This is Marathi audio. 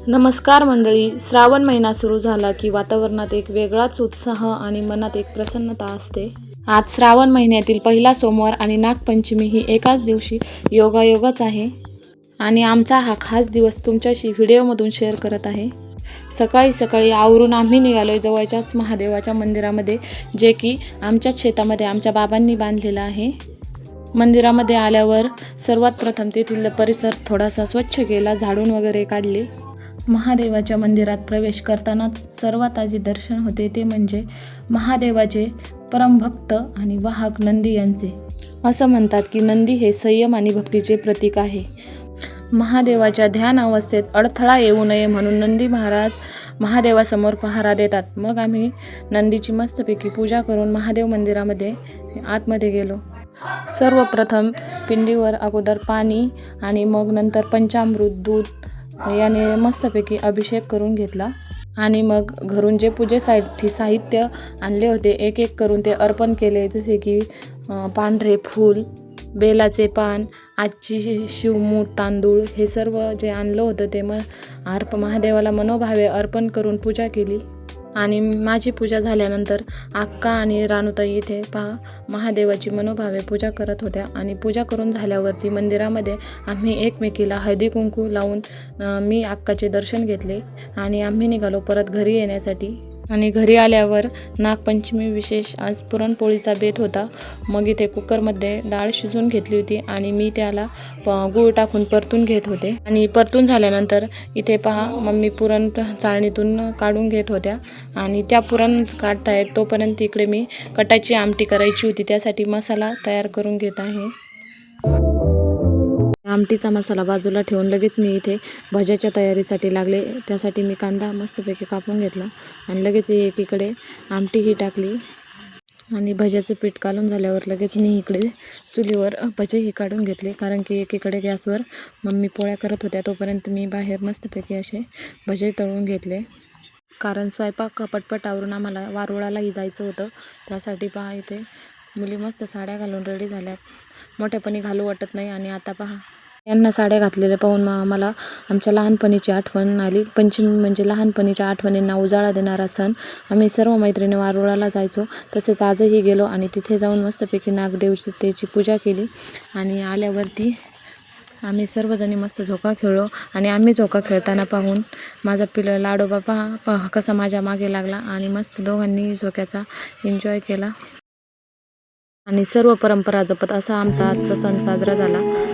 नमस्कार मंडळी. श्रावण महिना सुरू झाला की वातावरणात एक वेगळाच उत्साह आणि मनात एक प्रसन्नता असते. आज श्रावण महिन्यातील पहिला सोमवार आणि नागपंचमी ही एकाच दिवशी योगायोगच आहे आणि आमचा हा खास दिवस तुमच्याशी व्हिडिओमधून शेअर करत आहे. सकाळी सकाळी आवरून आम्ही निघालोय जवळच्याच महादेवाच्या मंदिरामध्ये, जे की आमच्याच शेतामध्ये आमच्या बाबांनी बांधलेलं आहे. मंदिरामध्ये आल्यावर सर्वात प्रथम तेथील परिसर थोडासा स्वच्छ केला, झाडून वगैरे काढले. महादेवाच्या मंदिरात प्रवेश करताना सर्वात आधी दर्शन होते ते म्हणजे महादेवाचे परमभक्त आणि वाहक नंदी यांचे. असं म्हणतात की नंदी हे संयम आणि भक्तीचे प्रतीक आहे. महादेवाच्या ध्यान अवस्थेत अडथळा येऊ नये म्हणून नंदी महाराज महादेवासमोर पहारा देतात. मग आम्ही नंदीची मस्तपैकी पूजा करून महादेव मंदिरामध्ये आतमध्ये गेलो. सर्वप्रथम पिंडीवर अगोदर पाणी आणि मग नंतर पंचामृत दूध याने मस्तपैकी अभिषेक करून घेतला आणि मग घरून जे पूजेसाठी साहित्य आणले होते एक एक करून ते अर्पण केले. जसे की पांढरे फूल, बेलाचे पान, आजची शिवमूठ, तांदूळ हे सर्व जे आणलं होतं ते महादेवाला मनोभावे अर्पण करून पूजा केली. आणि माझी पूजा झाल्यानंतर अक्का आणि रानूताई इथे महादेवाची मनोभावे पूजा करत होत्या. आणि पूजा करून झाल्यावरती मंदिरामध्ये आम्ही एकमेकीला हळदी कुंकू लावून मी अक्काचे दर्शन घेतले आणि आम्ही निघालो परत घरी येण्यासाठी. आणि घरी आल्यावर नागपंचमी विशेष आज पुरणपोळीचा बेत होता. मग इथे कुकरमध्ये डाळ शिजवून घेतली होती आणि मी त्याला गूळ टाकून परतून घेत होते. आणि परतून झाल्यानंतर इथे मम्मी पुरण चाळणीतून काढून घेत होत्या आणि त्या पुरण काढतायत तोपर्यंत इकडे मी कटाची आमटी करायची होती, त्यासाठी मसाला तयार करून घेत आहे. आमटीचा मसाला बाजूला ठेवून लगेच मी इथे भज्याच्या तयारीसाठी लागले. त्यासाठी मी कांदा मस्तपैकी कापून घेतला आणि लगेच एकीकडे आमटीही टाकली आणि भज्याचं पीठ काढून झाल्यावर लगेच मी इकडे चुलीवर भजेही काढून घेतले. कारण की एकीकडे गॅसवर मम्मी पोळ्या करत होत्या तोपर्यंत मी बाहेर मस्तपैकी असे भजे तळून घेतले. कारण स्वयंपाक पटपट आवरून आम्हाला वारुळालाही जायचं होतं. त्यासाठी इथे मुली मस्त साड्या घालून रेडी झाल्यात. मोठ्यापणी घालू वाटत नाही. आणि आता यांना साड्या घातलेल्या पाहून आम्हाला आमच्या लहानपणीची आठवण आली. पंचमी म्हणजे लहानपणीच्या आठवणींना उजाळा देणारा सण. आम्ही सर्व मैत्रिणी वारुळाला जायचो, तसेच आजही गेलो आणि तिथे जाऊन मस्तपैकी नागदेवतेची पूजा केली. आणि आल्यावरती आम्ही सर्वजणी मस्त झोका खेळलो. आणि आम्ही झोका खेळताना पाहून माझा लाडोबा कसा माझ्या मागे लागला आणि मस्त दोघांनी झोक्याचा एन्जॉय केला. आणि सर्व परंपरा जपत असा आमचा आजचा सण साजरा झाला.